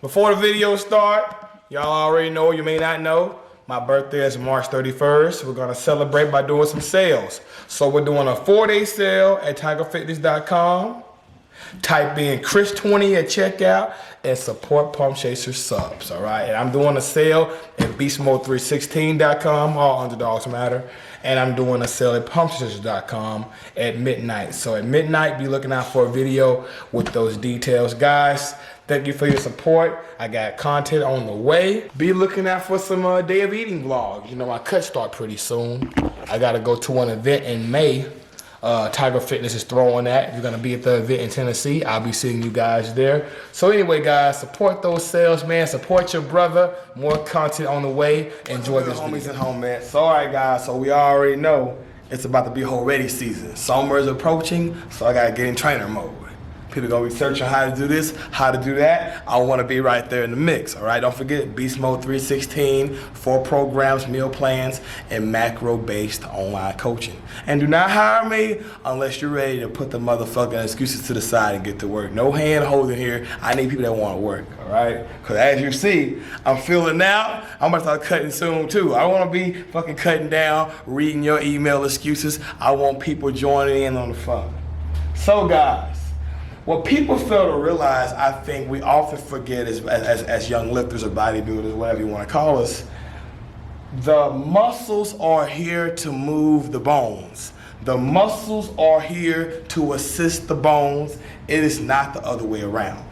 Before the video start, y'all already know, you may not know, my birthday is March 31st. We're gonna celebrate by doing some sales. So we're doing a 4-day sale at tigerfitness.com. Type in Chris20 at checkout and support Pump Chaser subs, all right? And I'm doing a sale at beastmode316.com, all underdogs matter. And I'm doing a sale at pumpchasers.com at midnight. So at midnight, be looking out for a video with those details. Guys, thank you for your support. I got content on the way. Be looking out for some day of eating vlogs. You know, my cuts start pretty soon. I gotta go to an event in May. Tiger Fitness is throwing that. If you're gonna be at the event in Tennessee, I'll be seeing you guys there. So anyway, guys, support those sales, man. Support your brother. More content on the way. Enjoy this homies at home, man. So all right, guys, so we already know it's about to be whole ready season. Summer is approaching, so I gotta get in trainer mode. People gonna be searching how to do this, how to do that. I wanna be right there in the mix, all right? Don't forget, Beast Mode 316, 4 programs, meal plans, and macro-based online coaching. And do not hire me unless you're ready to put the motherfucking excuses to the side and get to work. No hand holding here. I need people that wanna work, all right? Because as you see, I'm feeling out. I'm gonna start cutting soon too. I don't wanna be fucking cutting down, reading your email excuses. I want people joining in on the fun. So guys, what people fail to realize, I think we often forget as young lifters or bodybuilders, whatever you want to call us, the muscles are here to move the bones. The muscles are here to assist the bones. It is not the other way around.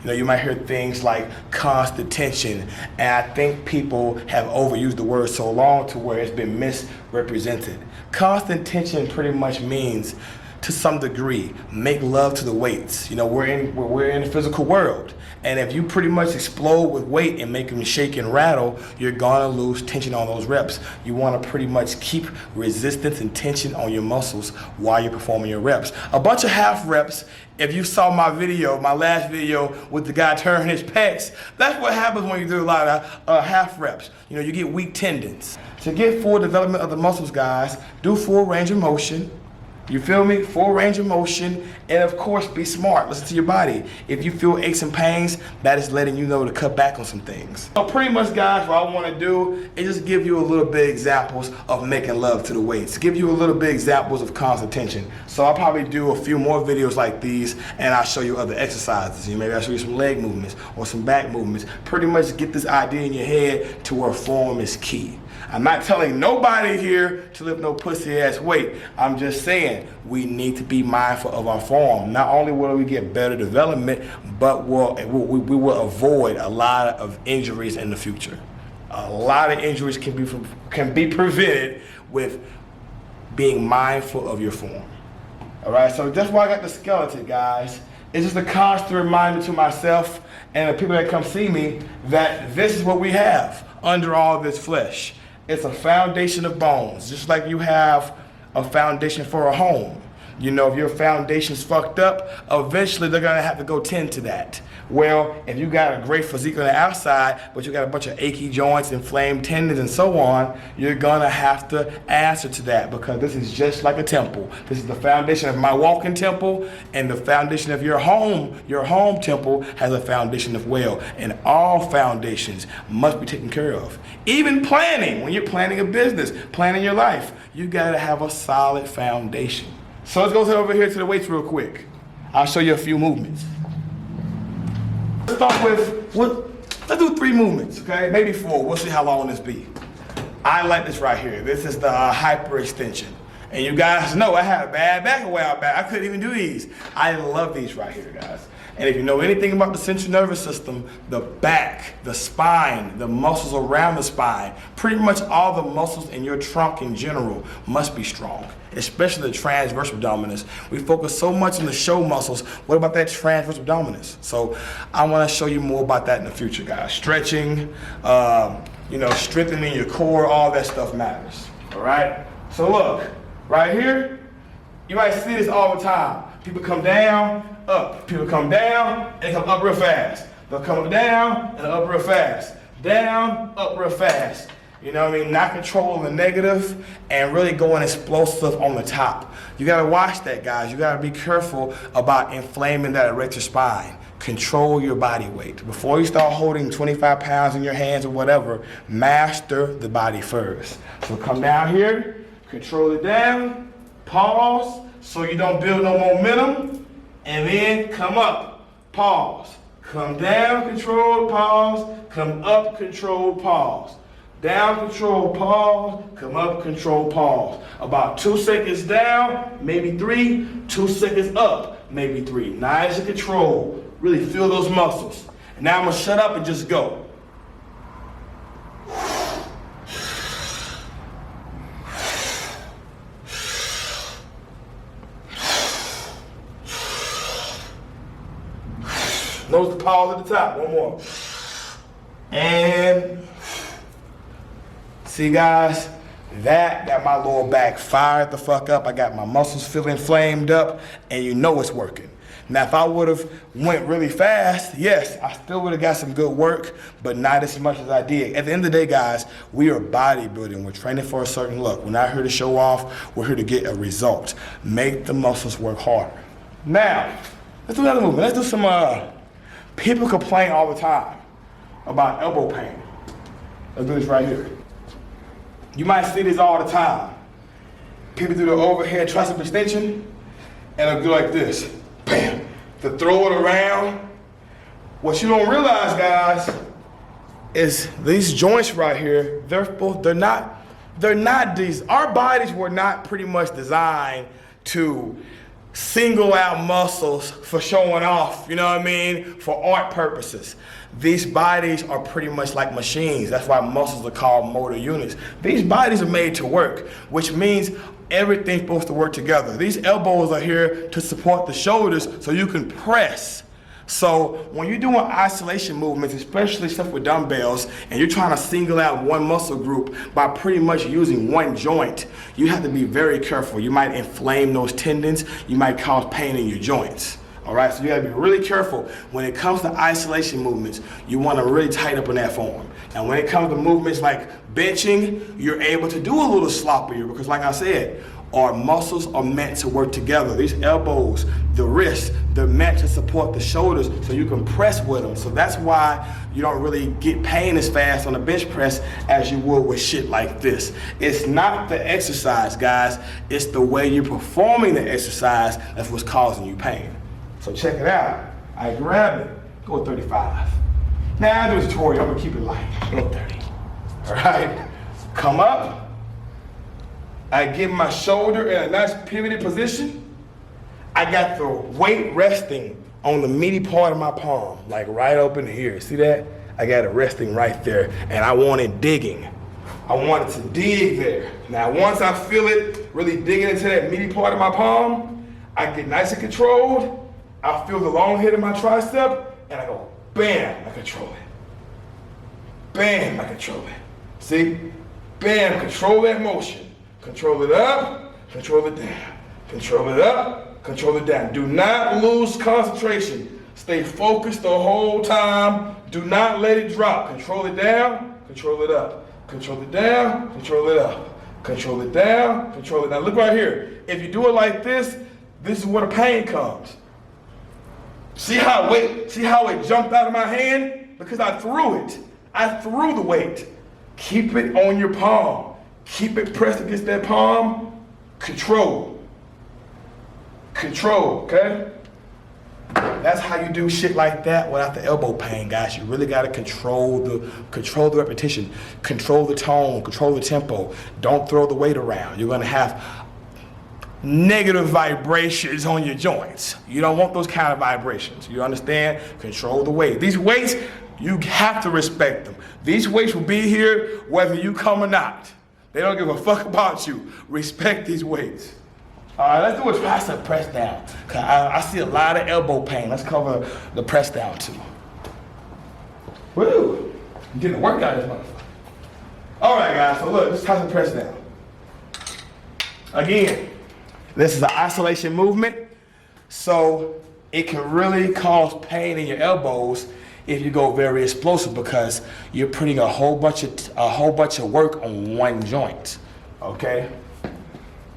You know, you might hear things like constant tension, and I think people have overused the word so long to where it's been misrepresented. Constant tension pretty much means, to some degree, make love to the weights. You know, we're in the physical world, and if you pretty much explode with weight and make them shake and rattle, you're gonna lose tension on those reps. You wanna pretty much keep resistance and tension on your muscles while you're performing your reps. A bunch of half reps, if you saw my video, my last video with the guy turning his pecs, that's what happens when you do a lot of half reps. You know, you get weak tendons. To get full development of the muscles, guys, do full range of motion. You feel me? Full range of motion, and of course, be smart. Listen to your body. If you feel aches and pains, that is letting you know to cut back on some things. So pretty much, guys, what I want to do is just give you a little bit examples of making love to the weights. Give you a little bit examples of constant tension. So I'll probably do a few more videos like these, and I'll show you other exercises. Maybe I'll show you some leg movements or some back movements. Pretty much get this idea in your head to where form is key. I'm not telling nobody here to lift no pussy ass weight. I'm just saying we need to be mindful of our form. Not only will we get better development, but we will avoid a lot of injuries in the future. A lot of injuries can be prevented with being mindful of your form. All right, so that's why I got the skeleton, guys. It's just a constant reminder to myself and the people that come see me that this is what we have under all this flesh. It's a foundation of bones, just like you have a foundation for a home. You know, if your foundation's fucked up, eventually they're gonna have to go tend to that. Well, if you got a great physique on the outside, but you got a bunch of achy joints, inflamed tendons, and so on, you're gonna have to answer to that, because this is just like a temple. This is the foundation of my walking temple, and the foundation of your home temple has a foundation as well. And all foundations must be taken care of. Even planning, when you're planning a business, planning your life, you gotta have a solid foundation. So let's go over here to the weights real quick. I'll show you a few movements. Let's start with, let's do 3 movements, okay? Maybe 4, we'll see how long this be. I like this right here. This is the hyperextension. And you guys know I had a bad back a while back. I couldn't even do these. I love these right here, guys. And if you know anything about the central nervous system, the back, the spine, the muscles around the spine, pretty much all the muscles in your trunk in general must be strong, especially the transverse abdominis. We focus so much on the show muscles. What about that transverse abdominis? So I want to show you more about that in the future, guys. Stretching, you know, strengthening your core, all that stuff matters, all right? So look, right here, you might see this all the time. People come down, up. People come down, and they come up real fast. They'll come down and up real fast. Down, up real fast. You know what I mean? Not controlling the negative and really going explosive on the top. You gotta watch that, guys. You gotta be careful about inflaming that erector spine. control your body weight. Before you start holding 25 pounds in your hands or whatever, master the body first. So come down here, control it down, pause, so you don't build no momentum, and then come up, pause. Come down, control, pause, come up, control, pause. Down, control, pause, come up, control, pause. About 2 seconds down, maybe 3, 2 seconds up, maybe 3. Nice and control. Really feel those muscles. And now I'm gonna shut up and just go. Notice the pause at the top, one more. And see guys, that got my lower back fired the fuck up. I got my muscles feeling inflamed up, and you know it's working. Now if I would have went really fast, yes, I still would have got some good work, but not as much as I did. At the end of the day, guys, we are bodybuilding. We're training for a certain look. We're not here to show off. We're here to get a result. Make the muscles work harder. Now, let's do another movement. Let's do some, people complain all the time about elbow pain. Let's do this right here. You might see this all the time. People do the overhead tricep extension, and they'll go like this. Bam. To throw it around. What you don't realize, guys, is these joints right here, they're not these, our bodies were not pretty much designed to single out muscles for showing off, you know what I mean, for art purposes. These bodies are pretty much like machines. That's why muscles are called motor units. These bodies are made to work, which means everything's supposed to work together. These elbows are here to support the shoulders so you can press. So when you're doing isolation movements, especially stuff with dumbbells, and you're trying to single out one muscle group by pretty much using one joint, you have to be very careful. You might inflame those tendons. You might cause pain in your joints. All right, so you gotta be really careful. When it comes to isolation movements, you wanna really tighten up in that form. And when it comes to movements like benching, you're able to do a little sloppier because like I said, our muscles are meant to work together. These elbows, the wrists, they're meant to support the shoulders so you can press with them. So that's why you don't really get pain as fast on a bench press as you would with shit like this. It's not the exercise, guys. It's the way you're performing the exercise that's what's causing you pain. So check it out. I grab it, go 35. Now I do a tutorial, I'm gonna keep it light, go 30. All right, come up. I get my shoulder in a nice pivoted position. I got the weight resting on the meaty part of my palm, like right up in here. See that? I got it resting right there, and I want it digging. I want it to dig there. Now, once I feel it really digging into that meaty part of my palm, I get nice and controlled. I feel the long head of my tricep, and I go, bam, I control it. Bam, I control it. See? Bam, control that motion. Control it up, control it down. Control it up, control it down. Do not lose concentration. Stay focused the whole time. Do not let it drop. Control it down, control it up. Control it down, control it up. Control it down, control it down. Look right here. If you do it like this is where the pain comes. See how it jumped out of my hand? Because I threw it. I threw the weight. Keep it on your palm. Keep it pressed against that palm. Control. Control, okay? That's how you do shit like that without the elbow pain, guys. You really gotta control the repetition, control the tone, control the tempo. Don't throw the weight around. You're gonna have negative vibrations on your joints. You don't want those kind of vibrations. You understand? Control the weight. These weights, you have to respect them. These weights will be here whether you come or not. They don't give a fuck about you. Respect these weights. All right, let's do a tricep press down. I see a lot of elbow pain. Let's cover the press down too. Woo! I'm getting a workout this motherfucker. All right, guys, so look, let's tricep press down. Again, this is an isolation movement, so it can really cause pain in your elbows if you go very explosive because you're putting a whole bunch of work on one joint. Okay?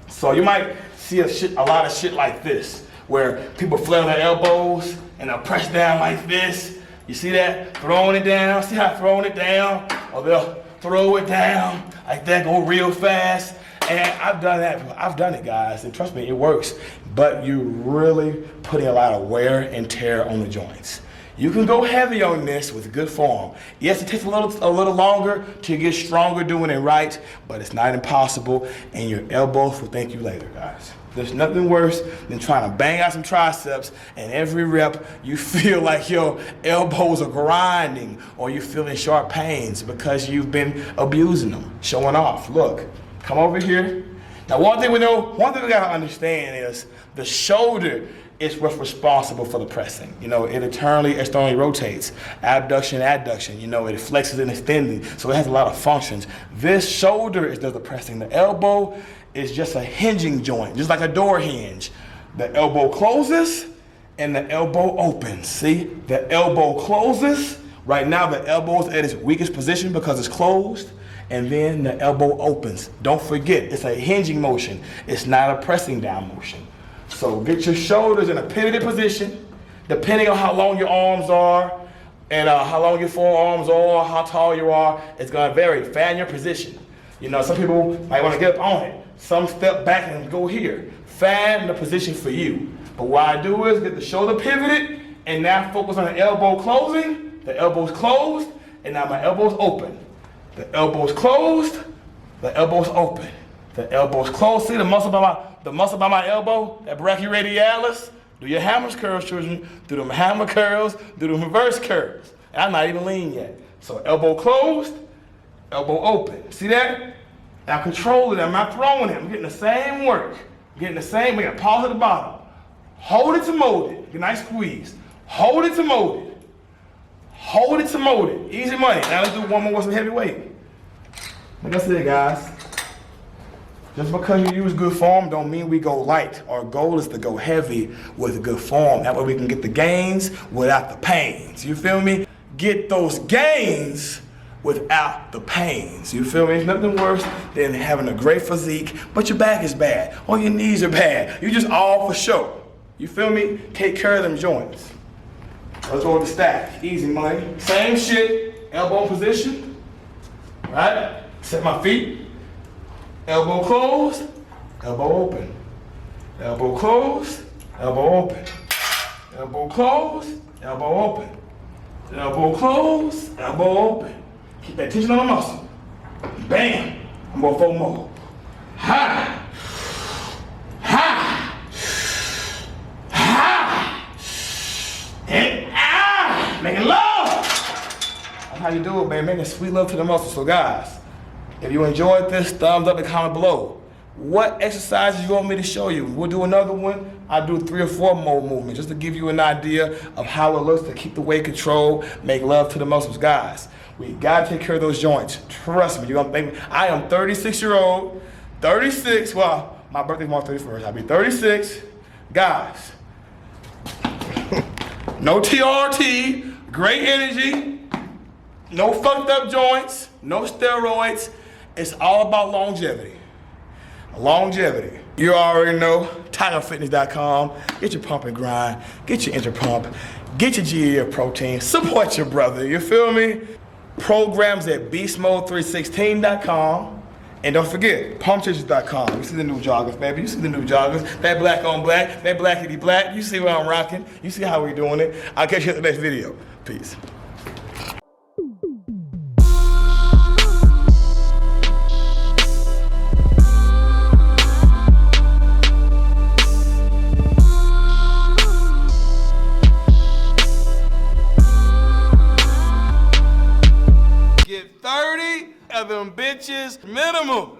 So you might see a lot of shit like this, where people flail their elbows and they'll press down like this. You see that? Throwing it down. See how throwing it down? Or they'll throw it down like that, go real fast. And I've done that. I've done it, guys, and trust me, it works. But you're really putting a lot of wear and tear on the joints. You can go heavy on this with good form. Yes, it takes a little longer to get stronger doing it right, but it's not impossible, and your elbows will thank you later, guys. There's nothing worse than trying to bang out some triceps, and every rep you feel like your elbows are grinding or you're feeling sharp pains because you've been abusing them, showing off. Look, come over here. Now, one thing we gotta understand is the shoulder is what's responsible for the pressing. You know, it externally rotates. Abduction, adduction, you know, it flexes and extending. So it has a lot of functions. This shoulder does the pressing. The elbow is just a hinging joint, just like a door hinge. The elbow closes and the elbow opens. See, the elbow closes. Right now, the elbow's at its weakest position because it's closed. And then the elbow opens. Don't forget, it's a hinging motion. It's not a pressing down motion. So get your shoulders in a pivoted position, depending on how long your arms are and how long your forearms are, how tall you are. It's gonna vary. Fan your position. You know, some people might wanna get up on it. Some step back and go here. Fan the position for you. But what I do is get the shoulder pivoted and now focus on the elbow closing. The elbow's closed and now my elbow's open. The elbow's closed, the elbow's open. The elbow's closed. See the muscle by my elbow, that brachioradialis? Do your hammer curls, children. Do them hammer curls, do them reverse curls. And I'm not even lean yet. So elbow closed, elbow open. See that? Now control it. I'm not throwing it. I'm getting the same work. I'm getting the same. We got pause at the bottom. Hold it to mold it. Get a nice squeeze. Hold it to mold it. Hold it to mold it. Easy money. Now let's do one more with some heavy weight. Like I said, guys, just because you use good form don't mean we go light. Our goal is to go heavy with good form. That way we can get the gains without the pains. You feel me? Get those gains without the pains. You feel me? There's nothing worse than having a great physique, but your back is bad or your knees are bad. You just all for show. You feel me? Take care of them joints. Let's go with the stack. Easy money. Same shit. Elbow position. Right? Set my feet. Elbow closed, elbow open. Elbow closed, elbow open. Elbow closed, elbow open. Elbow closed, elbow open. Keep that tension on the muscle. Bam! I'm going for more. Ha! Ha! Ha! And ah! Making love! That's how you do it, man. Making sweet love to the muscle. So guys, if you enjoyed this, thumbs up and comment below. What exercises you want me to show you? We'll do another one. I'll do 3 or 4 more movements just to give you an idea of how it looks to keep the weight control, make love to the muscles. Guys, we gotta take care of those joints. Trust me, you're gonna thank me. I am 36-year-old, 36, well, my birthday's March 31st. I'll be 36. Guys, no TRT, great energy, no fucked up joints, no steroids. It's all about longevity. Longevity. You already know, TigerFitness.com. Get your pump and grind, get your interpump, get your GEF protein, support your brother, you feel me? Programs at beastmode316.com. And don't forget, pumptitches.com. You see the new joggers, baby. You see the new joggers. That black on black, that blackity black. You see what I'm rocking. You see how we doing it. I'll catch you at the next video. Peace. Get 30 of them bitches minimum.